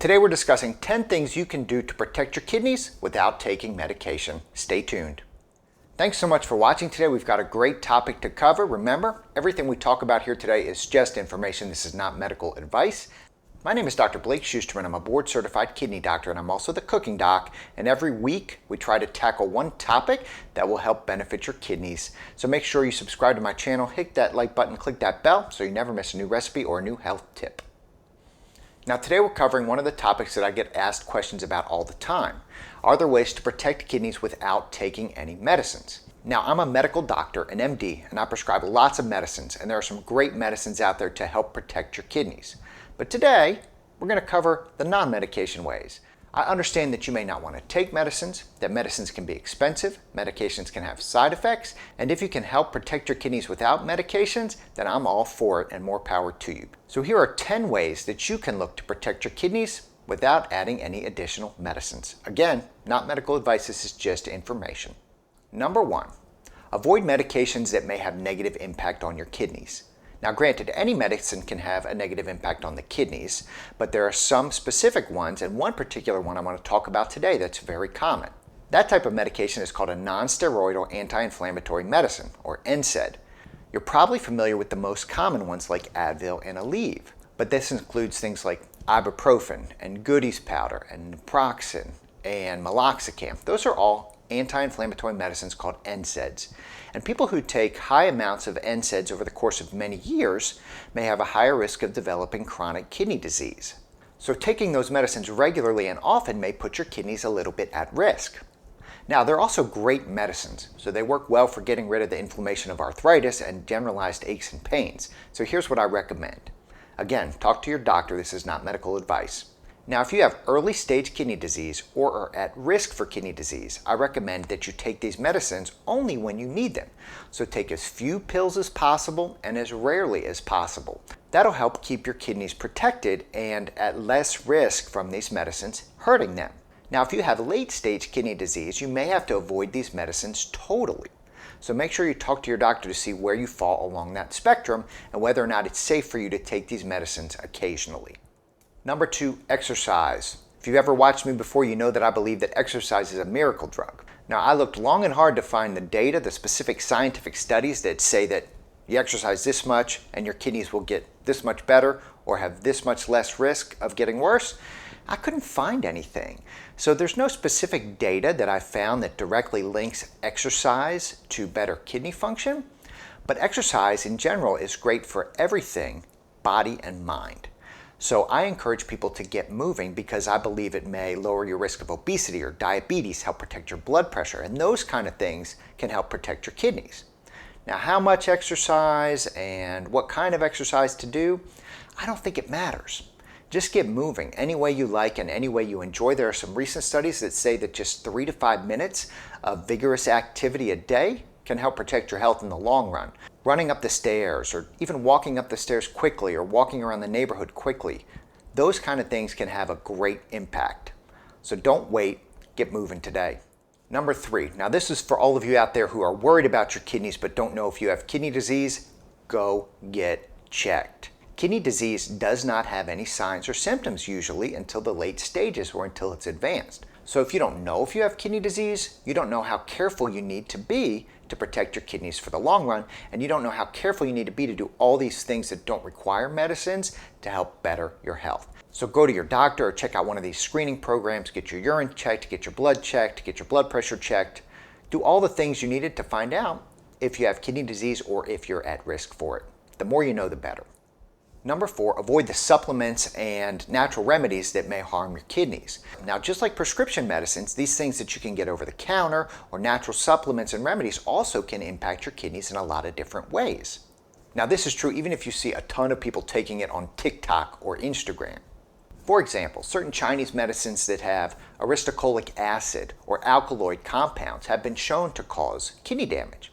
Today we're discussing 10 things you can do to protect your kidneys without taking medication. Stay tuned. Thanks so much for watching today. We've got a great topic to cover. Remember, everything we talk about here today is just information. This is not medical advice. My name is Dr. Blake Schusterman. I'm a board-certified kidney doctor, and I'm also the cooking doc. And every week, we try to tackle one topic that will help benefit your kidneys. So make sure you subscribe to my channel, hit that like button, click that bell so you never miss a new recipe or a new health tip. Now today we're covering one of the topics that I get asked questions about all the time. Are there ways to protect kidneys without taking any medicines? Now I'm a medical doctor, an MD, and I prescribe lots of medicines, and there are some great medicines out there to help protect your kidneys. But today we're going to cover the non-medication ways. I understand that you may not want to take medicines, that medicines can be expensive, medications can have side effects, and if you can help protect your kidneys without medications, then I'm all for it and more power to you. So here are 10 ways that you can look to protect your kidneys without adding any additional medicines. Again, not medical advice, this is just information. Number 1, avoid medications that may have negative impact on your kidneys. Now granted, any medicine can have a negative impact on the kidneys, but there are some specific ones, and one particular one I want to talk about today that's very common. That type of medication is called a non-steroidal anti-inflammatory medicine, or NSAID. You're probably familiar with the most common ones like Advil and Aleve, but this includes things like ibuprofen and Goody's powder and naproxen and meloxicam. Those are all anti-inflammatory medicines called NSAIDs. And people who take high amounts of NSAIDs over the course of many years may have a higher risk of developing chronic kidney disease. So taking those medicines regularly and often may put your kidneys a little bit at risk. Now, they're also great medicines, so they work well for getting rid of the inflammation of arthritis and generalized aches and pains. So here's what I recommend. Again, talk to your doctor. This is not medical advice. Now, if you have early stage kidney disease or are at risk for kidney disease, I recommend that you take these medicines only when you need them. So take as few pills as possible and as rarely as possible. That'll help keep your kidneys protected and at less risk from these medicines hurting them. Now, if you have late stage kidney disease, you may have to avoid these medicines totally. So make sure you talk to your doctor to see where you fall along that spectrum and whether or not it's safe for you to take these medicines occasionally. Number 2, exercise. If you've ever watched me before, you know that I believe that exercise is a miracle drug. Now, I looked long and hard to find the data, the specific scientific studies that say that you exercise this much and your kidneys will get this much better or have this much less risk of getting worse. I couldn't find anything. So there's no specific data that I found that directly links exercise to better kidney function, but exercise in general is great for everything, body and mind. So I encourage people to get moving because I believe it may lower your risk of obesity or diabetes, help protect your blood pressure, and those kind of things can help protect your kidneys. Now, how much exercise and what kind of exercise to do, I don't think it matters. Just get moving any way you like and any way you enjoy. There are some recent studies that say that just 3 to 5 minutes of vigorous activity a day can help protect your health in the long run. Running up the stairs or even walking up the stairs quickly or walking around the neighborhood quickly, those kind of things can have a great impact. So don't wait, get moving today. Number 3, now this is for all of you out there who are worried about your kidneys but don't know if you have kidney disease, go get checked. Kidney disease does not have any signs or symptoms usually until the late stages or until it's advanced. So if you don't know if you have kidney disease, you don't know how careful you need to be to protect your kidneys for the long run, and you don't know how careful you need to be to do all these things that don't require medicines to help better your health. So go to your doctor or check out one of these screening programs, get your urine checked, get your blood checked, get your blood pressure checked. Do all the things you needed to find out if you have kidney disease or if you're at risk for it. The more you know, the better. Number 4, avoid the supplements and natural remedies that may harm your kidneys. Now, just like prescription medicines, these things that you can get over the counter or natural supplements and remedies also can impact your kidneys in a lot of different ways. Now, this is true even if you see a ton of people taking it on TikTok or Instagram. For example, certain Chinese medicines that have aristocolic acid or alkaloid compounds have been shown to cause kidney damage.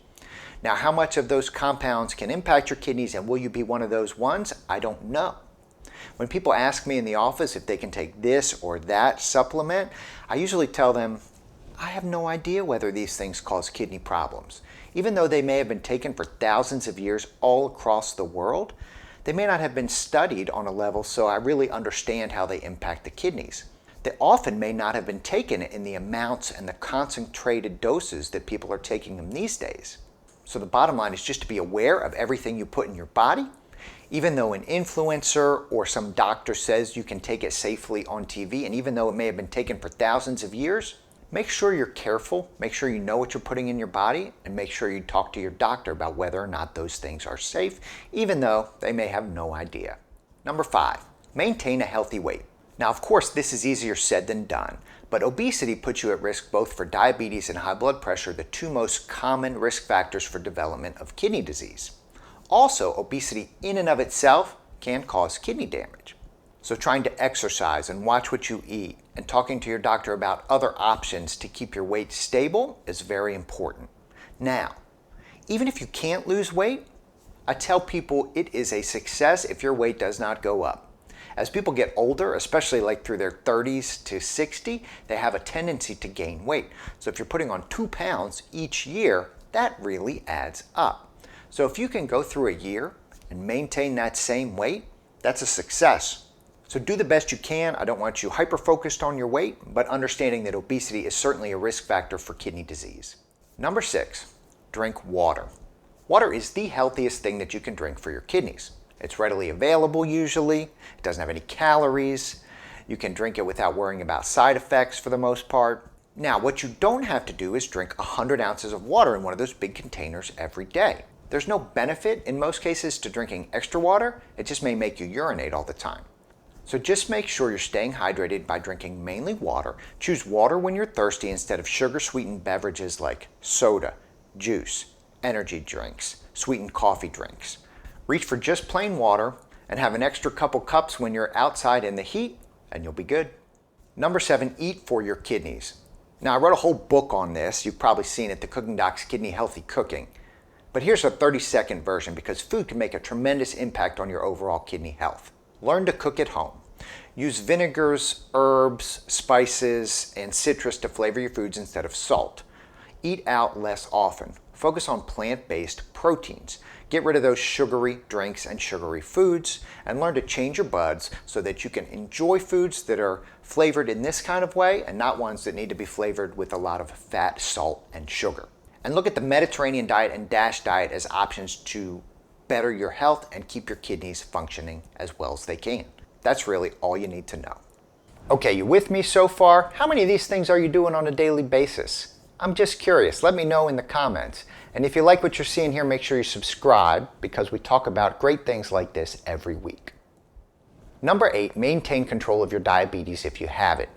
Now, how much of those compounds can impact your kidneys and will you be one of those ones? I don't know. When people ask me in the office if they can take this or that supplement, I usually tell them, I have no idea whether these things cause kidney problems. Even though they may have been taken for thousands of years all across the world, They may not have been studied on a level so I really understand how they impact the kidneys. They often may not have been taken in the amounts and the concentrated doses that people are taking them these days. So the bottom line is just to be aware of everything you put in your body. Even though an influencer or some doctor says you can take it safely on TV, and even though it may have been taken for thousands of years, make sure you're careful, make sure you know what you're putting in your body, and make sure you talk to your doctor about whether or not those things are safe, even though they may have no idea. Number 5, maintain a healthy weight. Now, of course, this is easier said than done, but obesity puts you at risk both for diabetes and high blood pressure, the two most common risk factors for development of kidney disease. Also, obesity in and of itself can cause kidney damage. So trying to exercise and watch what you eat and talking to your doctor about other options to keep your weight stable is very important. Now, even if you can't lose weight, I tell people it is a success if your weight does not go up. As people get older, especially like through their 30s to 60, they have a tendency to gain weight. So if you're putting on 2 pounds each year, that really adds up. So if you can go through a year and maintain that same weight, that's a success. So do the best you can. I don't want you hyper-focused on your weight, but understanding that obesity is certainly a risk factor for kidney disease. Number 6, drink water. Water is the healthiest thing that you can drink for your kidneys. It's readily available usually, it doesn't have any calories, you can drink it without worrying about side effects for the most part. Now, what you don't have to do is drink 100 ounces of water in one of those big containers every day. There's no benefit in most cases to drinking extra water, it just may make you urinate all the time. So just make sure you're staying hydrated by drinking mainly water. Choose water when you're thirsty instead of sugar-sweetened beverages like soda, juice, energy drinks, sweetened coffee drinks. Reach for just plain water and have an extra couple cups when you're outside in the heat and you'll be good. Number 7, eat for your kidneys. Now, I wrote a whole book on this. You've probably seen it, The Cooking Doc's Kidney Healthy Cooking. But here's a 30-second version because food can make a tremendous impact on your overall kidney health. Learn to cook at home. Use vinegars, herbs, spices, and citrus to flavor your foods instead of salt. Eat out less often. Focus on plant-based proteins. Get rid of those sugary drinks and sugary foods and learn to change your buds so that you can enjoy foods that are flavored in this kind of way and not ones that need to be flavored with a lot of fat, salt, and sugar. And look at the Mediterranean diet and DASH diet as options to better your health and keep your kidneys functioning as well as they can. That's really all you need to know. Okay, you with me so far? How many of these things are you doing on a daily basis? I'm just curious. Let me know in the comments. And if you like what you're seeing here, make sure you subscribe because we talk about great things like this every week. Number 8, maintain control of your diabetes if you have it.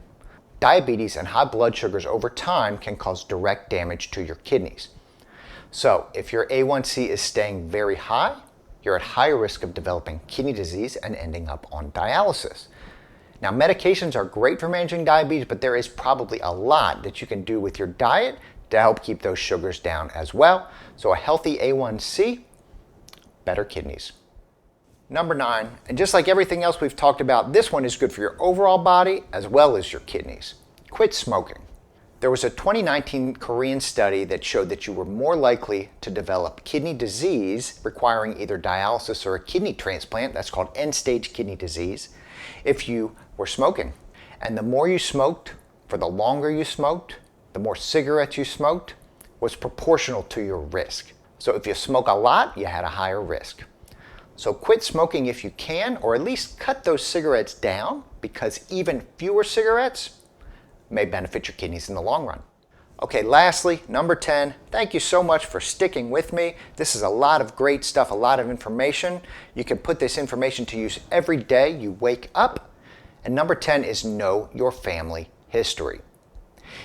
Diabetes and high blood sugars over time can cause direct damage to your kidneys. So if your A1C is staying very high, you're at higher risk of developing kidney disease and ending up on dialysis. Now, medications are great for managing diabetes, but there is probably a lot that you can do with your diet to help keep those sugars down as well. So a healthy A1C, better kidneys. Number 9, and just like everything else we've talked about, this one is good for your overall body as well as your kidneys. Quit smoking. There was a 2019 Korean study that showed that you were more likely to develop kidney disease requiring either dialysis or a kidney transplant, that's called end-stage kidney disease, if you were smoking. And the more you smoked, for the longer you smoked, the more cigarettes you smoked, was proportional to your risk. So if you smoke a lot, you had a higher risk. So quit smoking if you can, or at least cut those cigarettes down, because even fewer cigarettes may benefit your kidneys in the long run. Okay, lastly, number 10, thank you so much for sticking with me. This is a lot of great stuff, a lot of information. You can put this information to use every day you wake up. And number 10 is know your family history.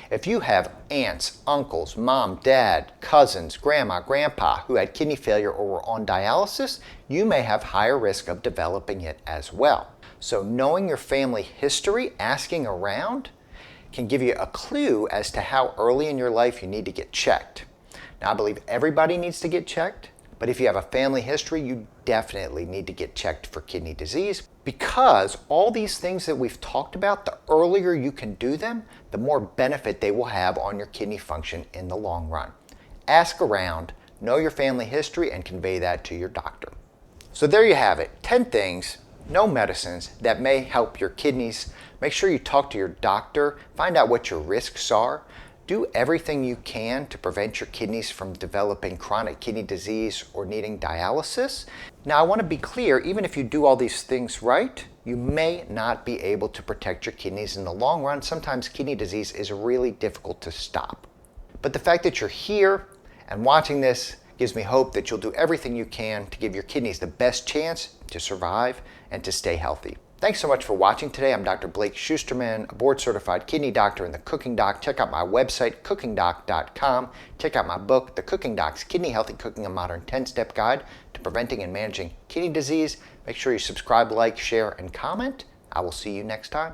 If you have aunts, uncles, mom, dad, cousins, grandma, grandpa who had kidney failure or were on dialysis, you may have higher risk of developing it as well. So knowing your family history, asking around, can give you a clue as to how early in your life you need to get checked. Now, I believe everybody needs to get checked, but if you have a family history, you definitely need to get checked for kidney disease, because all these things that we've talked about, the earlier you can do them, the more benefit they will have on your kidney function in the long run. Ask around, know your family history, and convey that to your doctor. So there you have it, 10 things, no medicines, that may help your kidneys. Make sure you talk to your doctor, find out what your risks are. Do everything you can to prevent your kidneys from developing chronic kidney disease or needing dialysis. Now I want to be clear, even if you do all these things right, you may not be able to protect your kidneys in the long run. Sometimes kidney disease is really difficult to stop. But the fact that you're here and watching this gives me hope that you'll do everything you can to give your kidneys the best chance to survive and to stay healthy. Thanks so much for watching today. I'm Dr. Blake Schusterman, a board-certified kidney doctor and the Cooking Doc. Check out my website, cookingdoc.com. Check out my book, The Cooking Doc's Kidney Healthy Cooking, a Modern 10-Step Guide to Preventing and Managing Kidney Disease. Make sure you subscribe, like, share, and comment. I will see you next time.